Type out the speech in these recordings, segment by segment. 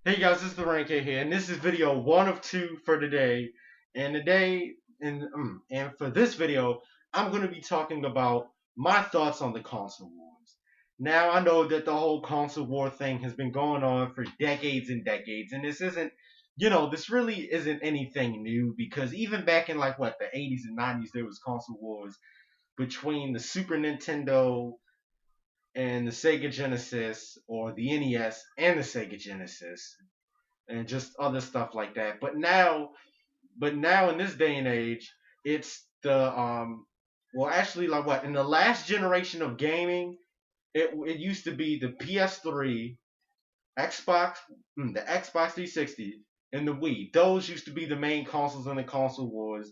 Hey guys, this is the Rank here, and this is video one of two for today. And today, and for this video, I'm going to be talking about my thoughts on the console wars. Now, I know that the whole console war thing has been going on for decades and decades, and this isn't, this really isn't anything new because even back in like what the 80s and 90s, there was console wars between the Super Nintendo and the Sega Genesis, or the NES and the Sega Genesis, and just other stuff like that. But now in this day and age, it's the well, actually, like what in the last generation of gaming, it used to be the PS3, Xbox, the Xbox 360, and the Wii. Those used to be the main consoles in the console wars,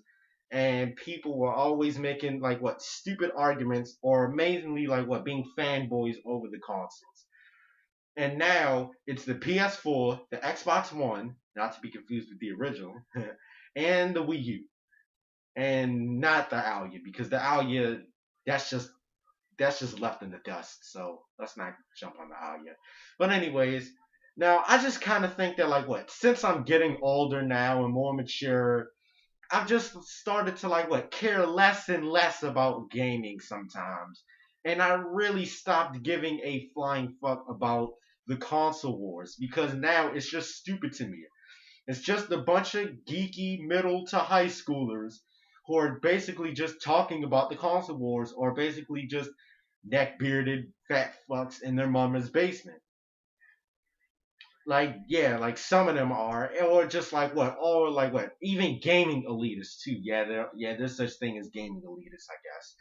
and people were always making like what stupid arguments, or amazingly like what being fanboys over the consoles. And now it's the PS4, the Xbox One, not to be confused with the original, and the Wii U, and not the Alia, because the Alia, that's just that's just left in the dust. So let's not jump on the Alia. But anyways, now I just kind of think that like what, since I'm getting older now and more mature, I've just started to like what care less and less about gaming sometimes, and I really stopped giving a flying fuck about the console wars because now it's just stupid to me. It's just a bunch of geeky middle to high schoolers who are basically just talking about the console wars, or basically just neck bearded fat fucks in their mama's basement. Like, yeah, like some of them are, or just like what, or like what, even gaming elitists too. There's such thing as gaming elitists, I guess.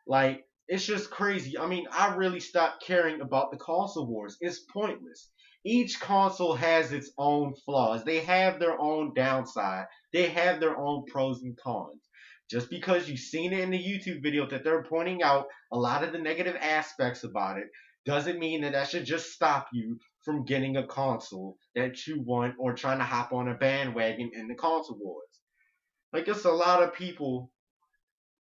Like, it's just crazy. I mean, I really stopped caring about the console wars. It's pointless. Each console has its own flaws. They have their own downside. They have their own pros and cons. Just because you've seen it in the YouTube video that they're pointing out a lot of the negative aspects about it, doesn't mean that that should just stop you from getting a console that you want, or trying to hop on a bandwagon in the console wars. Like, it's a lot of people,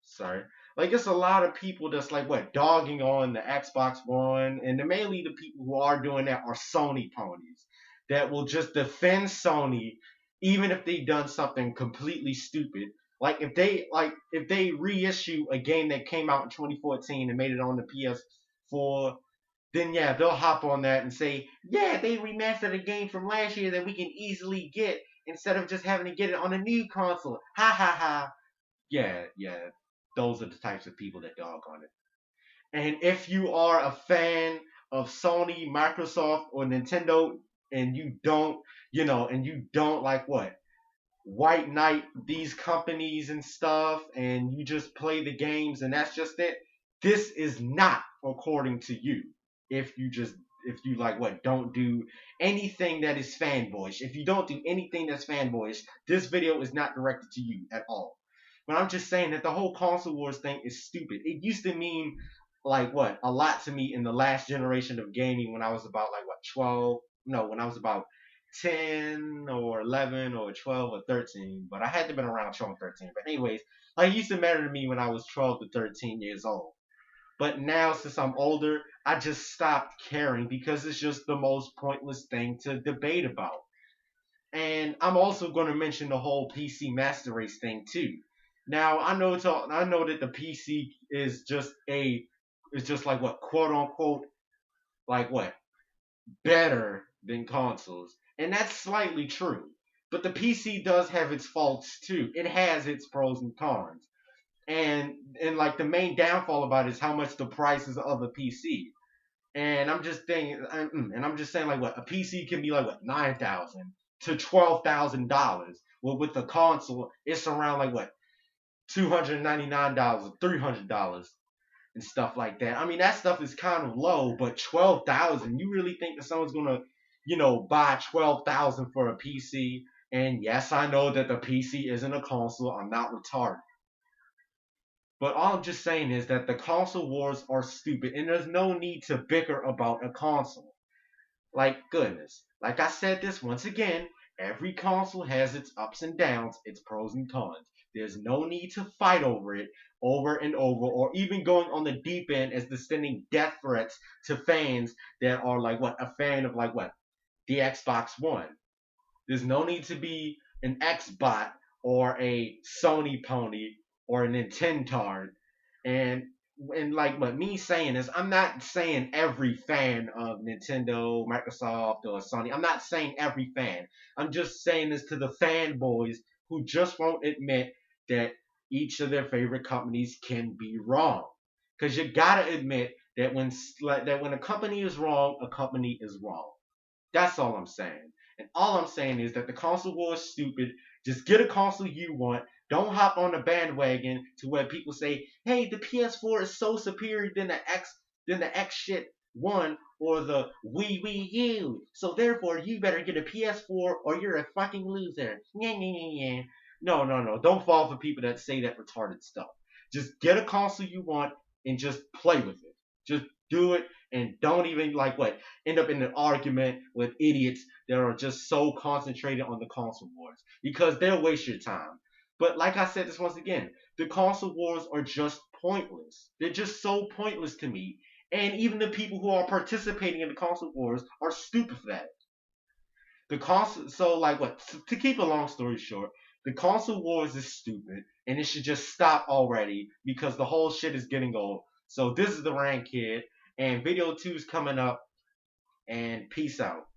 sorry, like it's a lot of people that's like what dogging on the Xbox One, and mainly the people who are doing that are Sony ponies that will just defend Sony even if they've done something completely stupid. Like if they reissue a game that came out in 2014 and made it on the PS4, then yeah, they'll hop on that and say, yeah, they remastered a game from last year that we can easily get instead of just having to get it on a new console. Ha ha ha. Yeah, those are the types of people that dog on it. And if you are a fan of Sony, Microsoft, or Nintendo, and you don't like what White Knight these companies and stuff, and you just play the games and that's just it. This is not according to you. If you just if you like what don't do anything that is fanboyish, if you don't do anything that's fanboyish, this video is not directed to you at all. But I'm just saying that the whole console wars thing is stupid. It used to mean like what a lot to me in the last generation of gaming when I was about like what 12, no, when I was about 10 or 11 or 12 or 13, but I had to been around 12 or 13. But anyways, like it used to matter to me when I was 12 to 13 years old. But now since I'm older, I just stopped caring because it's just the most pointless thing to debate about. And I'm also going to mention the whole PC Master Race thing too. Now I know that the PC is just like what quote unquote like what better than consoles, and that's slightly true. But the PC does have its faults too. It has its pros and cons, and like the main downfall about it is how much the prices of a PC. And I'm just saying like what a PC can be like what $9,000 to $12,000. Well, with the console, it's around like what $299 or $300 and stuff like that. I mean, that stuff is kind of low, but 12,000. You really think that someone's gonna, buy 12,000 for a PC? And yes, I know that the PC isn't a console. I'm not retarded. But all I'm just saying is that the console wars are stupid, and there's no need to bicker about a console. Like, goodness. Like I said this once again, every console has its ups and downs, its pros and cons. There's no need to fight over it over and over, or even going on the deep end as to sending death threats to fans that are like what a fan of like what the Xbox One. There's no need to be an Xbot or a Sony pony or a Nintendo. And like what me saying is, I'm not saying every fan of Nintendo, Microsoft, or Sony. I'm not saying every fan. I'm just saying this to the fanboys who just won't admit that each of their favorite companies can be wrong. Because you gotta admit that when a company is wrong, a company is wrong. That's all I'm saying. And all I'm saying is that the console war is stupid. Just get a console you want. Don't hop on the bandwagon to where people say, "Hey, the PS4 is so superior than the X shit one or the Wii U. So therefore, you better get a PS4 or you're a fucking loser." No, no, no. Don't fall for people that say that retarded stuff. Just get a console you want and just play with it. Just do it and don't even like what end up in an argument with idiots that are just so concentrated on the console wars because they'll waste your time. But like I said this once again, the console wars are just pointless. They're just so pointless to me. And even the people who are participating in the console wars are stupid for that. The console, so like what? To keep a long story short, the console wars is stupid, and it should just stop already because the whole shit is getting old. So this is the Rank Kid, and video 2 is coming up, and peace out.